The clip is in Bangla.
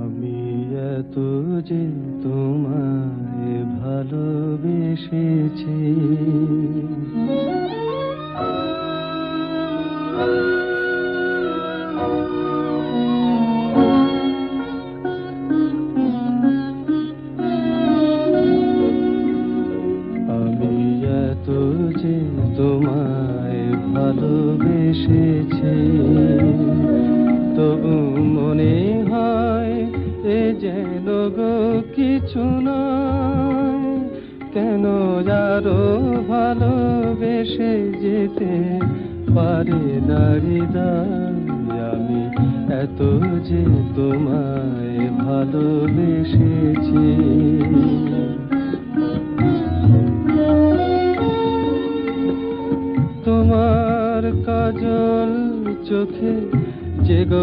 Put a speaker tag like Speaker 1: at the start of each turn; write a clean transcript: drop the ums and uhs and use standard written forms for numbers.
Speaker 1: আমি এত যে তোমায় ভালোবেসেছি, আমি এত যে তোমায় ভালোবেসেছি, তবু মনে হয় এ যেন গো কিছু নয়। কেন আরো ভালোবেসে যেতে পারে না হৃদয়? আমি এত যে তোমায় ভালোবেসেছি। তোমার কাজল চোখে যে